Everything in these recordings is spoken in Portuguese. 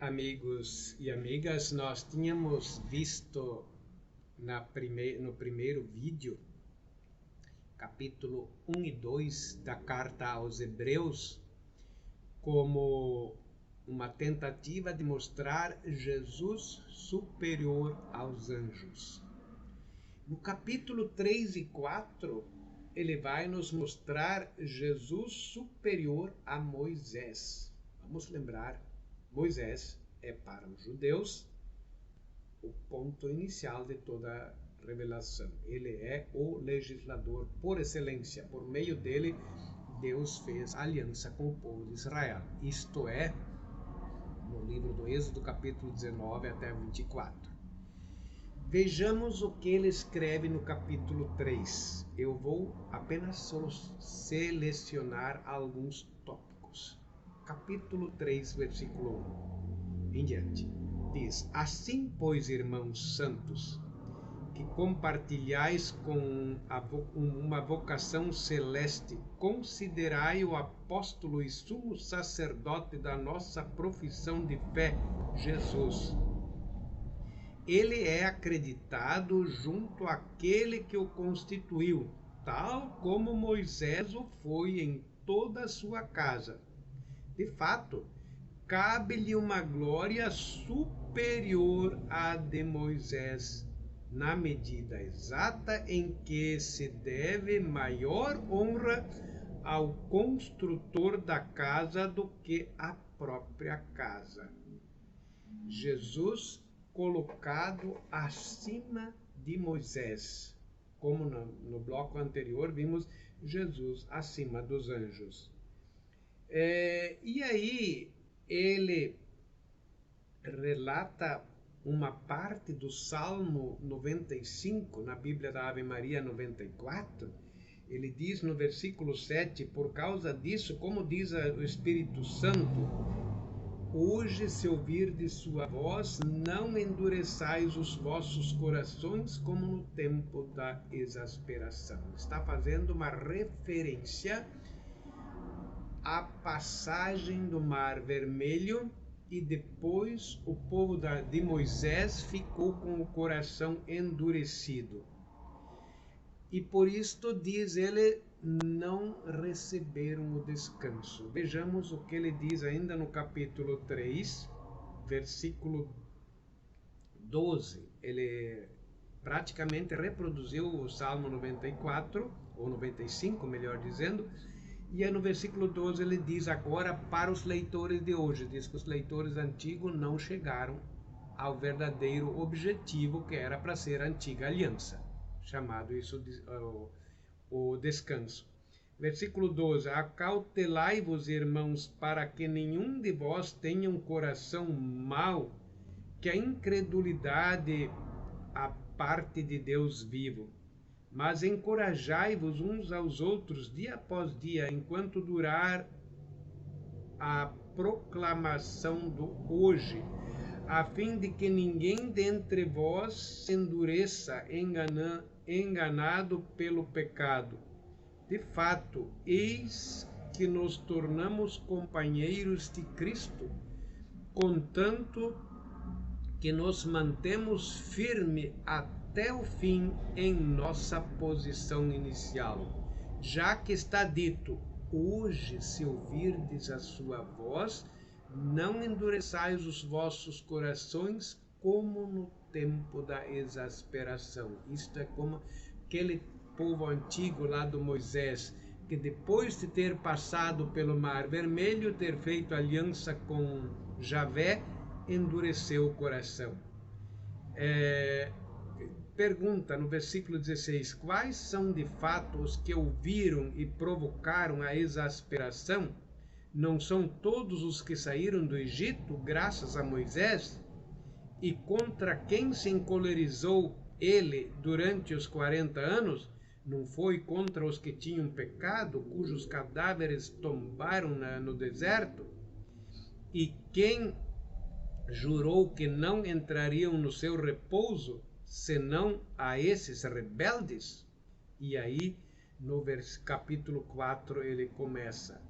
Amigos e amigas, nós tínhamos visto no primeiro vídeo, capítulo 1 e 2 da carta aos Hebreus, como uma tentativa de mostrar Jesus superior aos anjos. No capítulo 3 e 4, ele vai nos mostrar Jesus superior a Moisés. Vamos lembrar, Moisés é para os judeus o ponto inicial de toda a revelação. Ele é o legislador por excelência. Por meio dele, Deus fez aliança com o povo de Israel. Isto é, no livro do Êxodo, capítulo 19 até 24. Vejamos o que ele escreve no capítulo 3. Eu vou apenas selecionar alguns tópicos. Capítulo 3, versículo 1 em diante. Diz: Assim, pois, irmãos santos, que compartilhais com uma vocação celeste, considerai o apóstolo e sumo sacerdote da nossa profissão de fé, Jesus. Ele é acreditado junto àquele que o constituiu, tal como Moisés o foi em toda a sua casa. De fato, cabe-lhe uma glória superior à de Moisés, na medida exata em que se deve maior honra ao construtor da casa do que à própria casa. Jesus colocado acima de Moisés. Como no bloco anterior vimos Jesus acima dos anjos. E aí ele relata uma parte do Salmo 95, na Bíblia da Ave Maria 94. Ele diz no versículo 7, por causa disso, como diz o Espírito Santo, hoje, se ouvirdes sua voz, não endureçais os vossos corações como no tempo da exasperação. Está fazendo uma referência à passagem do Mar Vermelho, e depois o povo de Moisés ficou com o coração endurecido. E por isto, diz ele, não receberam o descanso. Vejamos o que ele diz ainda no capítulo 3, versículo 12. Ele praticamente reproduziu o Salmo 94, ou 95, melhor dizendo, e no versículo 12 ele diz agora para os leitores de hoje, diz que os leitores antigos não chegaram ao verdadeiro objetivo que era para ser a antiga aliança, chamado isso o descanso. Versículo 12: Acautelai-vos, irmãos, para que nenhum de vós tenha um coração mau, que a incredulidade a parte de Deus vivo. Mas encorajai-vos uns aos outros dia após dia, enquanto durar a proclamação do hoje, a fim de que ninguém dentre vós se endureça, enganado pelo pecado. De fato, eis que nos tornamos companheiros de Cristo, contanto que nos mantemos firme até o fim em nossa posição inicial. Já que está dito, hoje, se ouvirdes a sua voz, não endureçais os vossos corações como no tempo da exasperação. Isto é como aquele povo antigo lá do Moisés, que depois de ter passado pelo Mar Vermelho, ter feito aliança com Javé, endureceu o coração. Pergunta no versículo 16, quais são de fato os que ouviram e provocaram a exasperação? Não são todos os que saíram do Egito graças a Moisés? E contra quem se encolerizou ele durante os 40 anos? Não foi contra os que tinham pecado, cujos cadáveres tombaram no deserto? E quem jurou que não entrariam no seu repouso, senão a esses rebeldes? E aí, no capítulo 4, ele começa: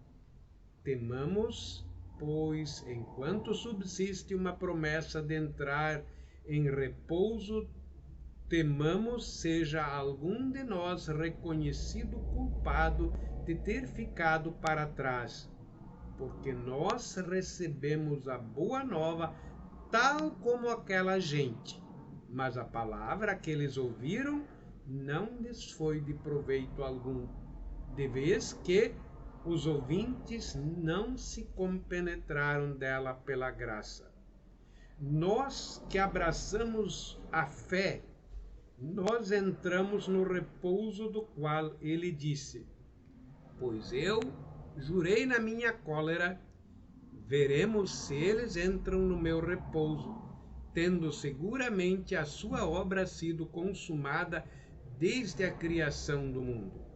temamos pois, enquanto subsiste uma promessa de entrar em repouso, temamos seja algum de nós reconhecido culpado de ter ficado para trás, porque nós recebemos a boa nova tal como aquela gente, mas a palavra que eles ouviram não lhes foi de proveito algum, de vez que os ouvintes não se compenetraram dela pela graça. Nós que abraçamos a fé, nós entramos no repouso do qual ele disse: pois eu jurei na minha cólera, veremos se eles entram no meu repouso, tendo seguramente a sua obra sido consumada desde a criação do mundo.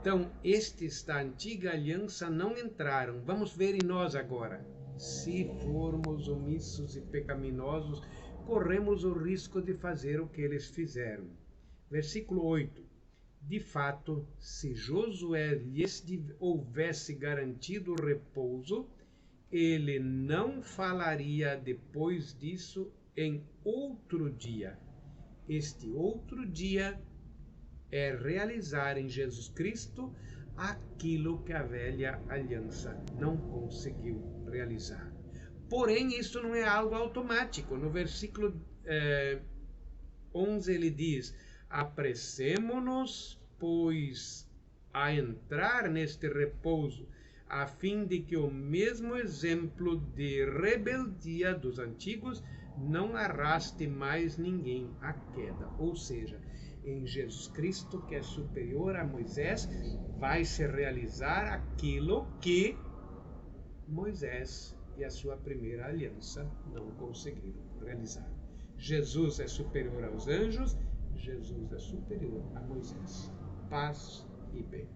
Então, estes da antiga aliança não entraram. Vamos ver em nós agora. Se formos omissos e pecaminosos, corremos o risco de fazer o que eles fizeram. Versículo 8. De fato, se Josué lhes houvesse garantido o repouso, ele não falaria depois disso em outro dia. Este outro dia é realizar em Jesus Cristo aquilo que a velha aliança não conseguiu realizar. Porém, isso não é algo automático. No versículo 11 ele diz: apressemo-nos, pois, a entrar neste repouso, a fim de que o mesmo exemplo de rebeldia dos antigos não arraste mais ninguém à queda. Ou seja, em Jesus Cristo, que é superior a Moisés, vai se realizar aquilo que Moisés e a sua primeira aliança não conseguiram realizar. Jesus é superior aos anjos, Jesus é superior a Moisés. Paz e bem.